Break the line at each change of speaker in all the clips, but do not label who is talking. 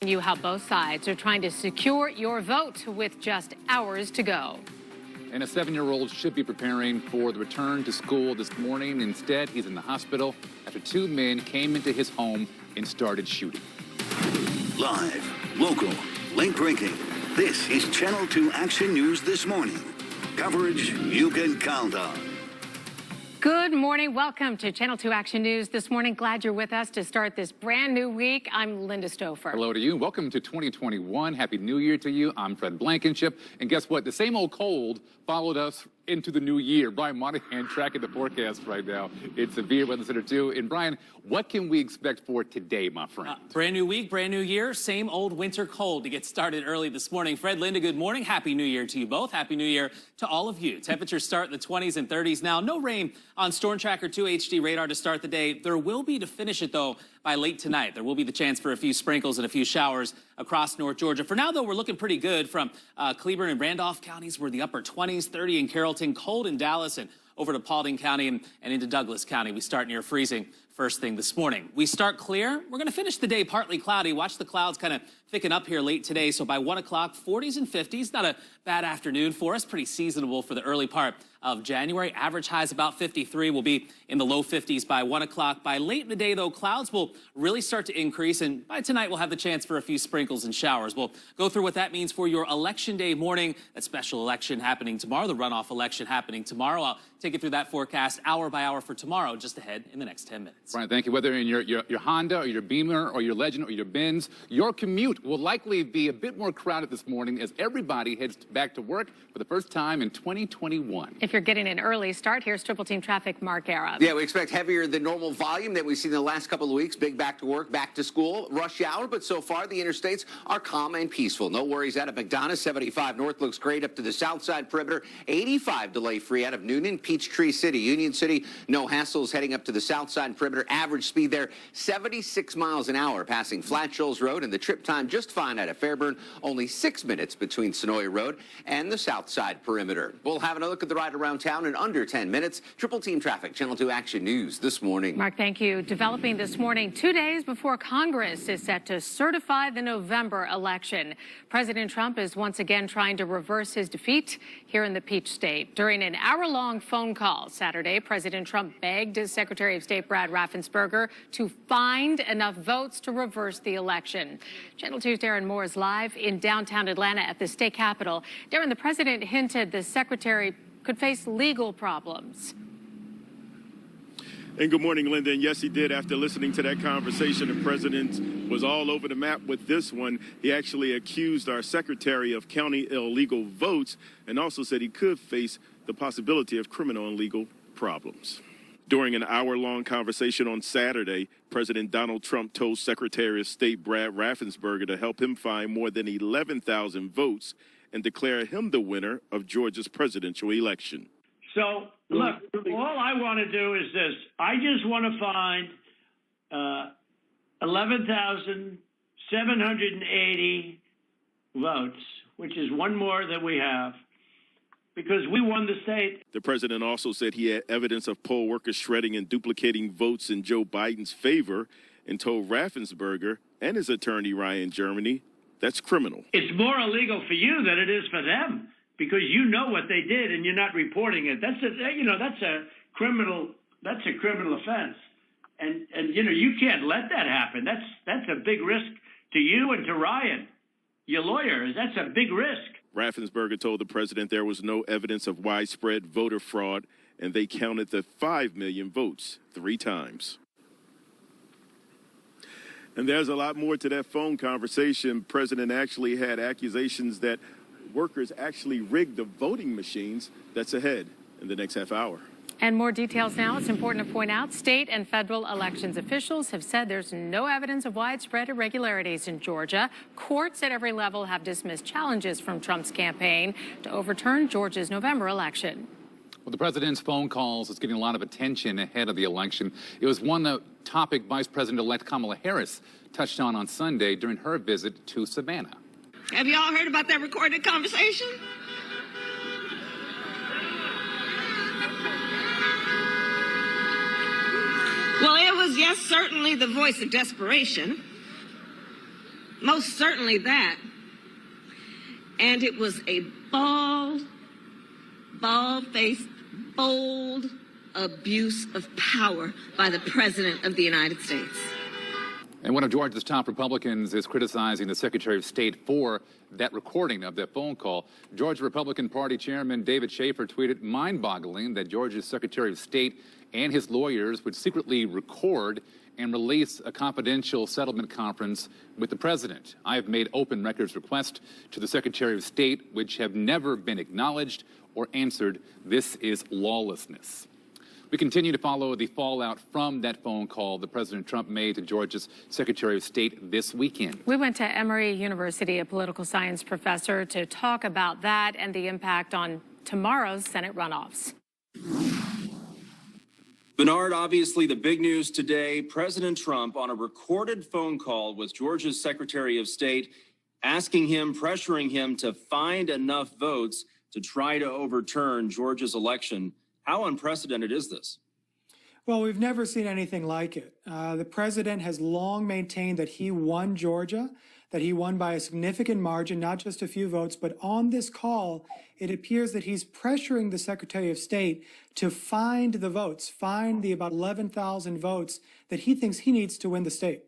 You how both sides are trying to secure your vote with just hours to go.
And a 7-year-old should be preparing for the return to school this morning. Instead, he's in the hospital after 2 men came into his home and started shooting.
Live, local, late-breaking. This is Channel 2 Action News this morning. Coverage you can count on.
Good morning. Welcome to Channel 2 Action News this morning. Glad you're with us to start this brand new week. I'm Linda Stouffer.
Hello to you. Welcome to 2021. Happy New Year to you. I'm Fred Blankenship. And guess what? The same old cold followed us into the new year. Brian Monahan tracking the forecast right now. It's severe weather center too. And Brian, what can we expect for today, my friend?
Brand new week, brand new year, same old winter cold to get started early this morning. Fred, Linda, good morning. Happy New Year to you both. Happy New Year to all of you. Temperatures start in the 20s and 30s now. No rain on Storm Tracker 2 HD radar to start the day. There will be to finish it, though, by late tonight. There will be the chance for a few sprinkles and a few showers across North Georgia. For now, though, we're looking pretty good from Cleburne and Randolph counties. We're the upper 20s, 30 in Carrollton, cold in Dallas, and over to Paulding County and into Douglas County. We start near freezing first thing this morning. We start clear. We're going to finish the day partly cloudy. Watch the clouds kind of thicken up here late today. So by 1 o'clock, 40s and 50s. Not a bad afternoon for us. Pretty seasonable for the early part of January. Average highs about 53. We'll be in the low 50s by 1 o'clock. By late in the day, though, clouds will really start to increase. And by tonight, we'll have the chance for a few sprinkles and showers. We'll go through what that means for your election day morning. That special election happening tomorrow, the runoff election happening tomorrow. I'll take you through that forecast hour by hour for tomorrow, just ahead in the next 10 minutes.
Brian, thank you. Whether in your Honda or your Beamer or your Legend or your Benz, your commute will likely be a bit more crowded this morning as everybody heads back to work for the first time in 2021.
If you're getting an early start, here's Triple Team Traffic, Mark Arum.
Yeah, we expect heavier than normal volume that we've seen in the last couple of weeks. Big back to work, back to school, rush hour. But so far, the interstates are calm and peaceful. No worries out of McDonough. 75 north looks great up to the south side perimeter. 85 delay free out of Noonan, Peachtree City, Union City. No hassles heading up to the south side perimeter. Average speed there 76 miles an hour passing Flat Shoals Road, and the trip time just fine out of Fairburn. Only 6 minutes between Sonoy Road and the south side perimeter. We'll have another look at the ride around town in under 10 minutes. Triple Team Traffic, Channel 2 Action News this morning.
Mark, thank you. Developing this morning, 2 days before Congress is set to certify the November election. President Trump is once again trying to reverse his defeat here in the Peach State. During an hour-long phone call Saturday, President Trump begged his Secretary of State Brad Raffensperger to find enough votes to reverse the election. Channel 2's Darryn Moore is live in downtown Atlanta at the state capitol. Darryn, the president hinted the secretary could face legal problems.
And good morning, Linda. And yes, he did. After listening to that conversation, the president was all over the map with this one. He actually accused our secretary of counting illegal votes and also said he could face the possibility of criminal and legal problems. During an hour-long conversation on Saturday, President Donald Trump told Secretary of State Brad Raffensperger to help him find more than 11,000 votes and declare him the winner of Georgia's presidential election.
So, look, all I want to do is this. I just want to find 11,780 votes, which is one more than we have, because we won the state.
The president also said he had evidence of poll workers shredding and duplicating votes in Joe Biden's favor and told Raffensperger and his attorney, Ryan Germany, that's criminal.
It's more illegal for you than it is for them, because you know what they did and you're not reporting it. That's a criminal offense. And you can't let that happen. That's a big risk to you and to Ryan, your lawyer. That's a big risk.
Raffensperger told the president there was no evidence of widespread voter fraud, and they counted the 5 million votes 3 times. And there's a lot more to that phone conversation. The president actually had accusations that workers actually rigged the voting machines. That's ahead in the next half hour.
And more details now. It's important to point out state and federal elections officials have said there's no evidence of widespread irregularities in Georgia. Courts at every level have dismissed challenges from Trump's campaign to overturn Georgia's November election.
Well, the president's phone calls is getting a lot of attention ahead of the election. It was one topic Vice President-elect Kamala Harris touched on Sunday during her visit to Savannah.
Have you all heard about that recorded conversation? Well, it was, yes, certainly the voice of desperation. Most certainly that. And it was a bald-faced, bold abuse of power by the President of the United States.
And one of Georgia's top Republicans is criticizing the Secretary of State for that recording of that phone call. Georgia Republican Party Chairman David Schaefer tweeted, mind-boggling that Georgia's Secretary of State and his lawyers would secretly record and release a confidential settlement conference with the president. I have made open records requests to the Secretary of State, which have never been acknowledged or answered. This is lawlessness. We continue to follow the fallout from that phone call that President Trump made to Georgia's Secretary of State this weekend.
We went to Emory University, a political science professor, to talk about that and the impact on tomorrow's Senate runoffs.
Bernard, obviously the big news today, President Trump on a recorded phone call with Georgia's Secretary of State, asking him, pressuring him to find enough votes to try to overturn Georgia's election. How unprecedented is this?
Well, we've never seen anything like it. The president has long maintained that he won Georgia, that he won by a significant margin, not just a few votes. But on this call, it appears that he's pressuring the Secretary of State to find the votes, find the about 11,000 votes that he thinks he needs to win the state.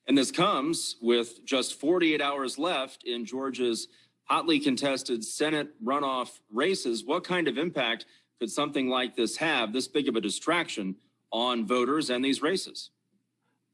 And this comes with just 48 hours left in Georgia's hotly contested Senate runoff races. What kind of impact could something like this have, this big of a distraction, on voters and these races?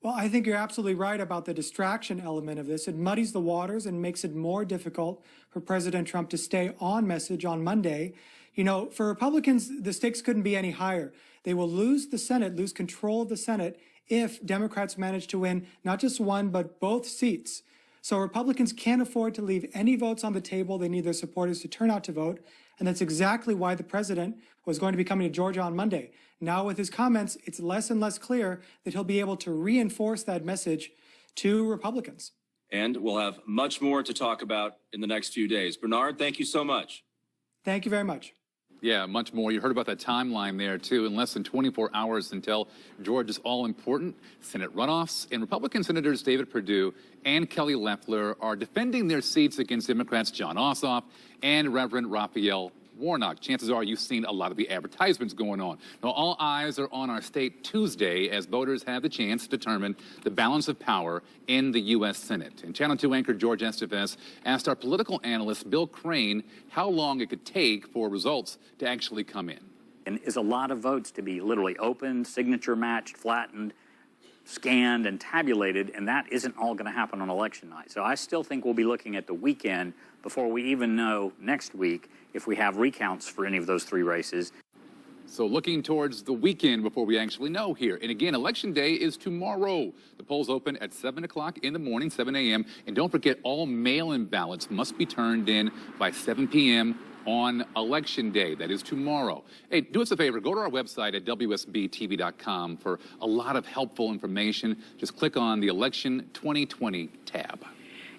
Well, I think you're absolutely right about the distraction element of this. It muddies the waters and makes it more difficult for President Trump to stay on message on Monday. You know, for Republicans, the stakes couldn't be any higher. They will lose the Senate, lose control of the Senate, if Democrats manage to win not just one, but both seats. So Republicans can't afford to leave any votes on the table. They need their supporters to turn out to vote. And that's exactly why the president was going to be coming to Georgia on Monday. Now, with his comments, it's less and less clear that he'll be able to reinforce that message to Republicans.
And we'll have much more to talk about in the next few days. Bernard, thank you so much.
Thank you very much.
Yeah, much more. You heard about that timeline there, too. In less than 24 hours until Georgia's all-important Senate runoffs, and Republican Senators David Perdue and Kelly Loeffler are defending their seats against Democrats Jon Ossoff and Reverend Raphael Warnock. Chances are you've seen a lot of the advertisements going on. Now, all eyes are on our state Tuesday as voters have the chance to determine the balance of power in the U.S. Senate. And Channel 2 anchor Jorge Estevez asked our political analyst Bill Crane how long it could take for results to actually come in.
And is a lot of votes to be literally opened, signature matched, flattened, scanned, and tabulated, and that isn't all going to happen on election night. So I still think we'll be looking at the weekend before we even know next week if we have recounts for any of those three races.
So looking towards the weekend before we actually know here. And again, Election Day is tomorrow. The polls open at 7 o'clock in the morning, 7 a.m. And don't forget, all mail-in ballots must be turned in by 7 p.m. on Election Day. That is tomorrow. Hey, do us a favor. Go to our website at WSB-TV.com for a lot of helpful information. Just click on the Election 2020 tab.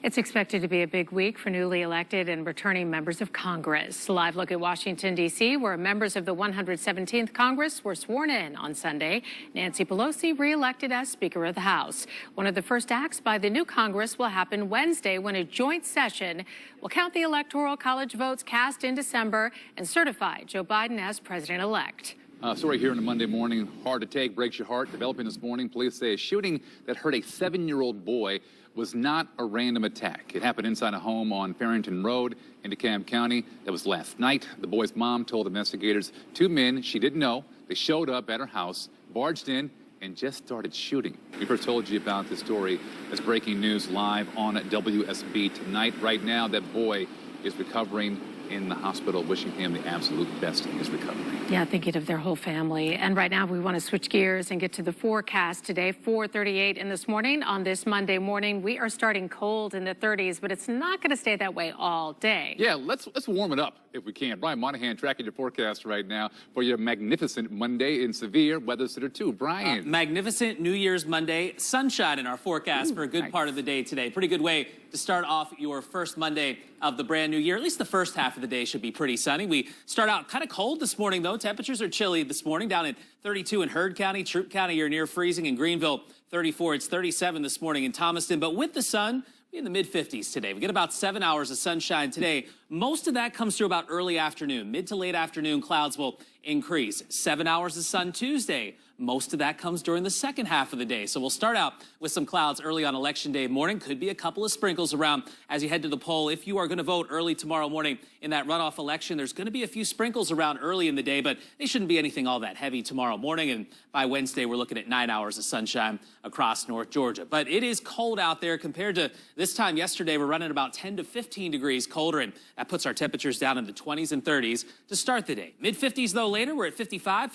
It's expected to be a big week for newly elected and returning members of Congress. Live look at Washington, D.C., where members of the 117th Congress were sworn in on Sunday. Nancy Pelosi reelected as Speaker of the House. One of the first acts by the new Congress will happen Wednesday when a joint session will count the Electoral College votes cast in December and certify Joe Biden as president-elect.
Story here on a Monday morning, hard to take, breaks your heart. Developing this morning, police say a shooting that hurt a 7-year-old boy was not a random attack. It happened inside a home on Farrington Road in DeKalb County. That was last night. The boy's mom told investigators 2 men she didn't know, they showed up at her house, barged in, and just started shooting. We first told you about this story as breaking news live on WSB tonight. Right now, that boy is recovering in the hospital, wishing him the absolute best in his recovery.
Yeah, thinking of their whole family. And right now we want to switch gears and get to the forecast today. 4:38 in this morning. On this Monday morning, we are starting cold in the 30s, but it's not going to stay that way all day.
Yeah, let's warm it up if we can. Brian Monahan tracking your forecast right now for your magnificent Monday in severe weather center 2. Brian.
Magnificent New Year's Monday. Sunshine in our forecast for a good part of the day today. Pretty good way to start off your first Monday of the brand new year. At least the first half of the day should be pretty sunny. We start out kind of cold this morning, though. Temperatures are chilly this morning, down in 32 in Heard County. Troup County, you're near freezing. In Greenville, 34. It's 37 this morning in Thomaston. But with the sun, in the mid-50s today. We get about 7 hours of sunshine today. Most of that comes through about early afternoon. Mid to late afternoon, clouds will increase. 7 hours of sun Tuesday. Most of that comes during the second half of the day. So we'll start out with some clouds early on Election Day morning. Could be a couple of sprinkles around as you head to the poll. If you are going to vote early tomorrow morning in that runoff election, there's going to be a few sprinkles around early in the day, but they shouldn't be anything all that heavy tomorrow morning. And by Wednesday, we're looking at 9 hours of sunshine across North Georgia. But it is cold out there compared to this time yesterday. We're running about 10 to 15 degrees colder, and that puts our temperatures down in the 20s and 30s to start the day. Mid-50s, though, later. We're at 55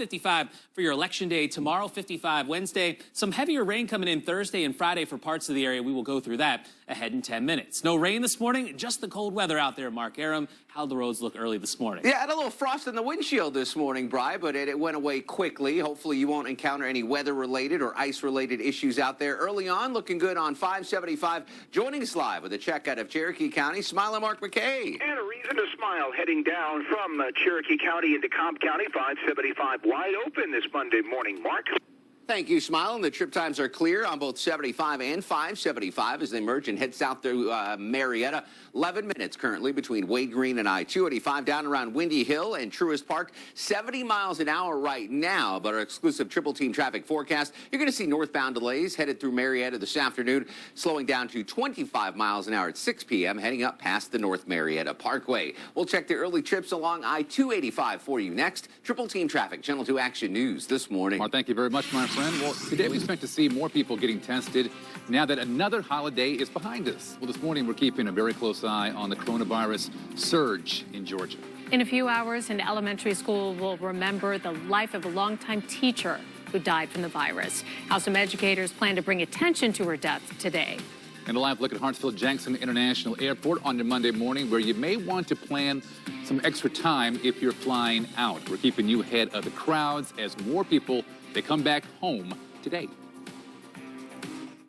for your Election Day tomorrow, 55 Wednesday. Some heavier rain coming in Thursday and Friday for parts of the area. We will go through that ahead in 10 minutes. No rain this morning, just the cold weather out there, Mark Arum. How'd the roads look early this morning?
Yeah, had a little frost in the windshield this morning, Bri, but it went away quickly. Hopefully you won't encounter any weather-related or ice-related issues out there. Early on, looking good on 575. Joining us live with a check out of Cherokee County, Smiling Mark McKay.
And a reason to smile heading down from Cherokee County into DeKalb County. 575 wide open this Monday morning, Mark.
Thank you, Smiling. The trip times are clear on both 75 and 575 as they merge and head south through Marietta. 11 minutes currently between Wade Green and I-285 down around Windy Hill and Truist Park. 70 miles an hour right now, but our exclusive triple team traffic forecast, you're going to see northbound delays headed through Marietta this afternoon, slowing down to 25 miles an hour at 6 p.m., heading up past the North Marietta Parkway. We'll check the early trips along I-285 for you next. Triple team traffic, Channel 2 Action News this morning.
Well, thank you very much, my friend. Well, today we expect to see more people getting tested now that another holiday is behind us. Well, this morning we're keeping a very close eye on the coronavirus surge in Georgia.
In a few hours, an elementary school will remember the life of a longtime teacher who died from the virus. How some educators plan to bring attention to her death today.
And a live look at Hartsfield-Jackson International Airport on your Monday morning, where you may want to plan some extra time if you're flying out. We're keeping you ahead of the crowds as more people, they come back home today.